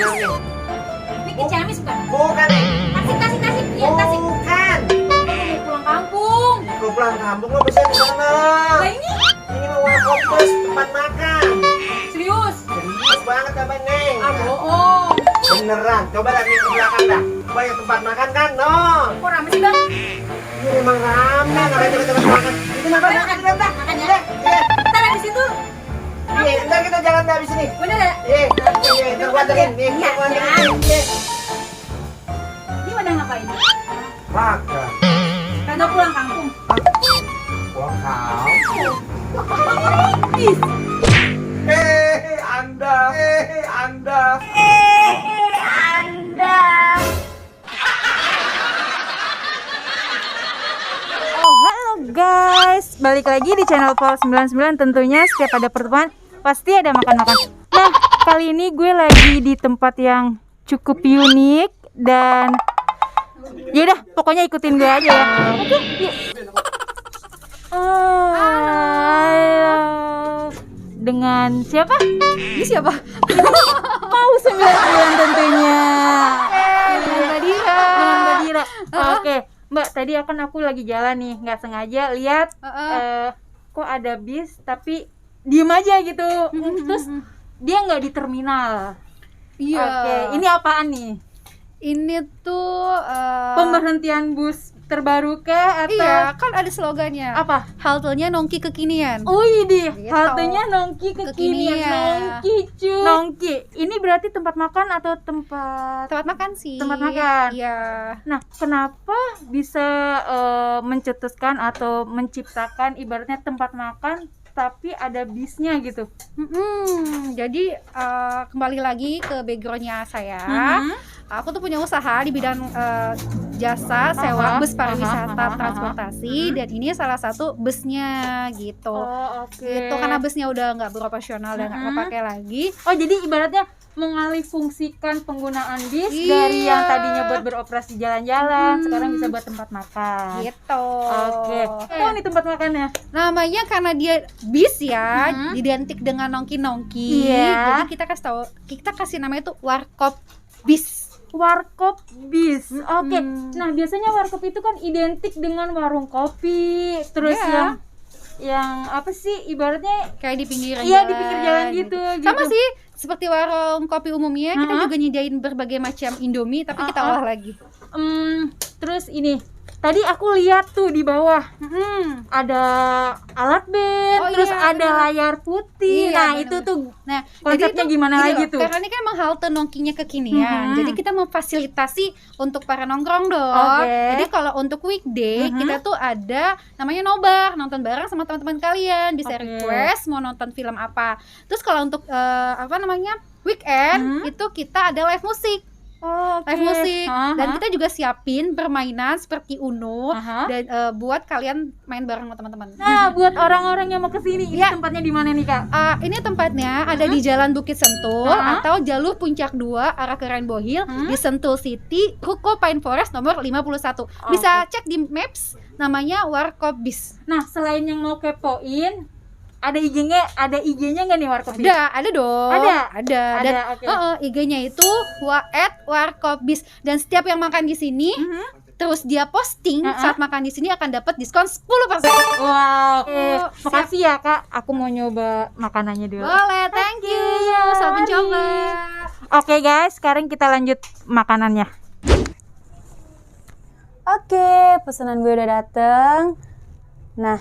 bener nih. Ini ke Ciamis bukan? Bukan nih. Tasik, iya Tasik. Bukan. Mau pulang kampung. Lu pulang kampung lo bisa di sana. Lah ini Ini mah Warkop Bus, tempat makan. serius. Serius banget apa Neng? Ah bohong. Beneran, coba lihat nih ke belakang dah. Banyak tempat makan kan, no? Kok rame sih bang? Ini memang rame, namanya tempat makan. Itu makan, makan, makan. Makan ya. Iya, Ntar habis itu iya, ntar kita jalan dah abis ini. bener ya? Iya, iya, ntar gua anterin. Nih, Iya, gua anterin. iya. Iya. Ini pada ngapain? Makan. Kagak pulang kampung. Pulang kampung. Ih, Anda. Oh, halo guys, balik lagi di channel Paul 99. Tentunya setiap ada pertemuan pasti ada makan-makan. Nah, kali ini gue lagi di tempat yang cukup unik dan yaudah, pokoknya ikutin gue aja ya. Oke, yuk. Halo. Dengan siapa? Ini siapa? Mau 99 tentunya. Dengan Badira. Dengan Badira. Oke. Mbak, tadi aku lagi jalan nih, nggak sengaja lihat kok ada bis tapi diem aja gitu. Terus dia nggak di terminal. Iya. Oke, ini apaan nih? Ini tuh Pemberhentian bus terbaru kah atau iya, kan ada slogannya. apa? Haltenya nongki kekinian. Widih, Gitu. haltenya nongki kekinian. Kekinian. Nongki cuy. Nongki. Ini berarti tempat makan atau tempat Tempat makan sih. Tempat makan. Iya. Nah, kenapa bisa mencetuskan atau menciptakan ibaratnya tempat makan tapi ada bisnya gitu? Jadi kembali lagi ke backgroundnya saya. Mhm. Aku tuh punya usaha di bidang jasa sewa bus pariwisata transportasi dan ini salah satu busnya gitu. Oh, oke. Gitu karena busnya udah nggak beroperasional dan nggak kepake lagi. Oh, jadi ibaratnya mengalih fungsikan penggunaan bis Iya. dari yang tadinya buat beroperasi jalan-jalan sekarang bisa buat tempat makan. Gitu. Oke. Oh, ini tempat makannya. Namanya karena dia bis ya, Mhm. identik dengan nongki-nongki. Iya. Jadi kita kasih namanya itu Warkop Bis. Warkop bis. Oke. Mm. Nah, biasanya warkop itu kan identik dengan warung kopi, terus Iya. yang apa sih ibaratnya Kayak di pinggir jalan. iya di pinggir jalan gitu. Sama sih seperti warung kopi umumnya, kita Mhm. juga nyediain berbagai macam Indomie tapi kita olah lagi. Terus ini tadi aku lihat tuh di bawah ada alat band, Oh, terus iya, ada bener. layar putih. Iya, nah, bener-bener. itu tuh Nah, konsepnya jadi gimana gini lagi loh, tuh? Karena ini kan emang halte nongkinya kekinian. Mhm. Jadi kita memfasilitasi untuk para nongkrong dong. Oke. Jadi kalau untuk weekday Mhm. kita tuh ada namanya nobar, nonton bareng sama teman-teman kalian, bisa Oke. request mau nonton film apa. Terus kalau untuk weekend itu kita ada live musik. Oh, oke. Live musik Aha. dan kita juga siapin permainan seperti Uno Aha. dan buat kalian main bareng sama teman-teman. Nah, buat orang-orang yang mau kesini, ini Iya. tempatnya di mana nih, Kak? Ini tempatnya ada di Jalan Bukit Sentul atau jalur Puncak 2 arah ke Rainbow Hill di Sentul City, Ruko Pine Forest nomor 51. Bisa cek di Maps namanya Warkop Bis. Nah, selain yang mau kepoin, ada IG-nya nggak nih Warkop Bis? Ada dong. Ada? Dan Oke. IG-nya itu @warkop bis dan setiap yang makan di sini terus dia posting saat makan di sini akan dapat diskon 10%. Wow. Oh, Makasih ya, Kak. Aku mau nyoba makanannya dulu. Boleh, thank you. Selamat mencoba. Oke, guys, sekarang kita lanjut makanannya. Oke, pesanan gue udah dateng. Nah,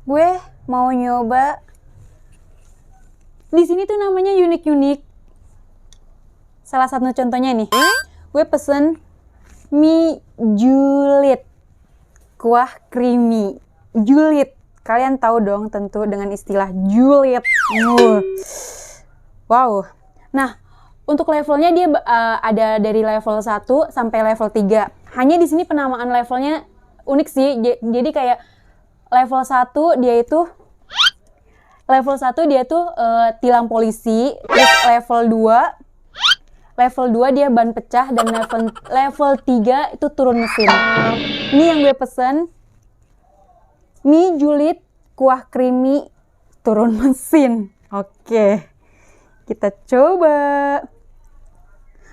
gue mau nyoba. Di sini tuh namanya unik-unik. Salah satu contohnya nih. Gue pesen mie julid, kuah creamy. Julid, kalian tahu dong tentu dengan istilah julid. Wow. Nah, untuk levelnya dia ada dari level 1 sampai level 3. Hanya di sini penamaan levelnya unik sih. Jadi kayak level 1 dia itu tilang polisi, terus level 2 dia ban pecah dan level 3 itu turun mesin. Ini yang gue pesen mie julid kuah creamy turun mesin. Oke. Kita coba.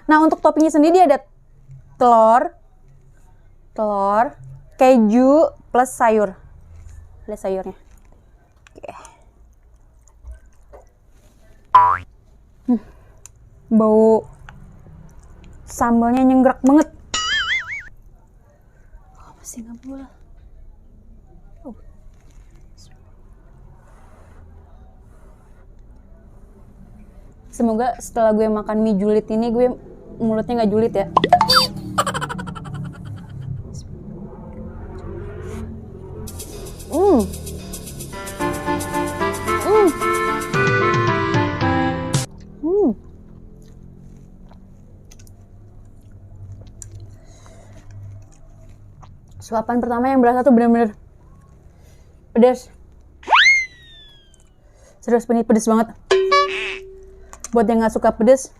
Nah, untuk toppingnya sendiri dia ada telur, keju plus sayur. Ada sayurnya. Oke. Bau sambalnya nyenggrak banget. Masih nggak boleh. Semoga setelah gue makan mie julid ini gue mulutnya nggak julid ya. Suapan pertama yang berasa tuh bener-bener pedas. Serius, pedes banget. Buat yang nggak suka pedes,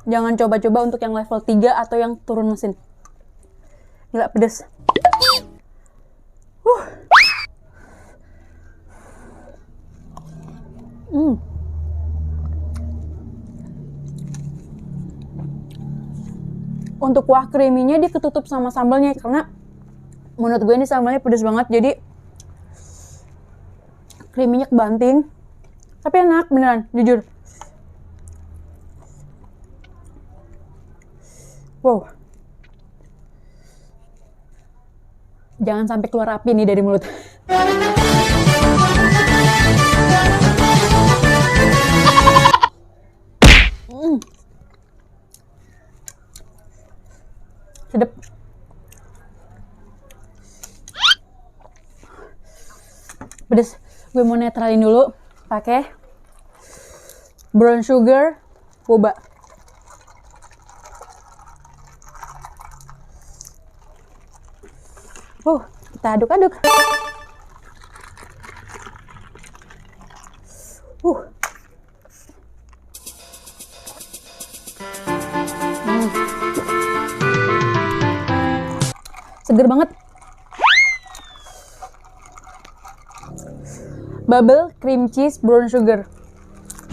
jangan coba-coba untuk yang level 3 atau yang turun mesin. Gila pedes. Untuk kuah creamy-nya dia ketutup sama sambalnya, karena menurut gue ini sambalnya pedes banget, jadi creamy-nya kebanting. Tapi enak beneran, jujur. Wow. Jangan sampai keluar api nih dari mulut. Sedep. Pedes. Gue mau netralin dulu pakai brown sugar boba. Kita aduk-aduk. Seger banget. Bubble cream cheese brown sugar.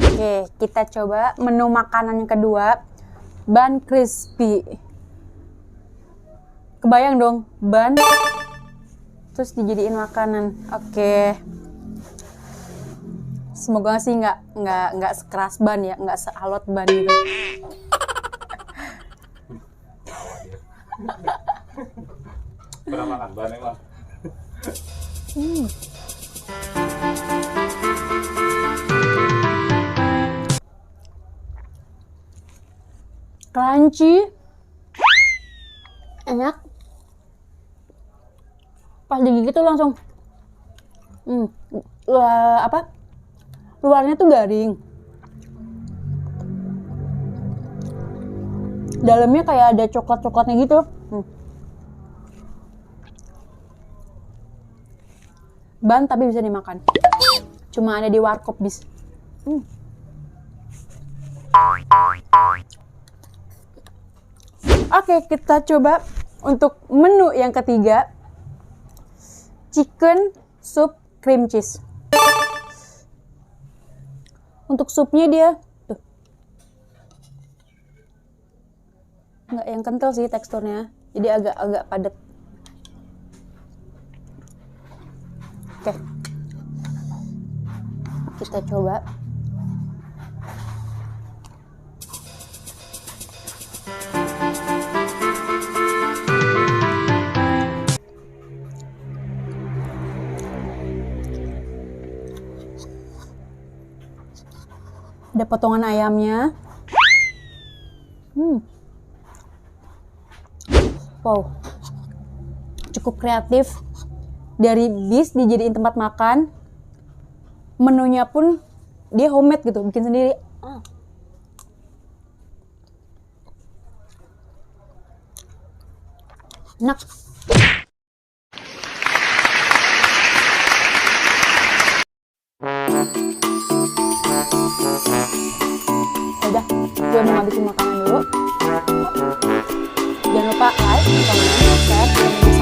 Oke, kita coba menu makanan yang kedua, bun crispy. Kebayang dong, bun terus dijadiin makanan. Oke. Semoga sih nggak sekeras bun ya, nggak sealot bun gitu. Pernah makan bun emang? Crunchy, enak. Pas digigit tuh langsung luarnya tuh garing, dalamnya kayak ada coklat-coklatnya gitu. Bun tapi bisa dimakan, cuma ada di warkop bis. Oke, kita coba untuk menu yang ketiga, chicken soup cream cheese. Untuk supnya dia tuh nggak yang kental sih teksturnya, jadi agak padat. Oke, kita coba. Ada potongan ayamnya. Wow, cukup kreatif. Dari bis dijadiin tempat makan. Menunya pun dia homemade gitu, bikin sendiri. Enak. Udah, gue mau ngabisin makanan dulu. Jangan lupa like, comment, share, dan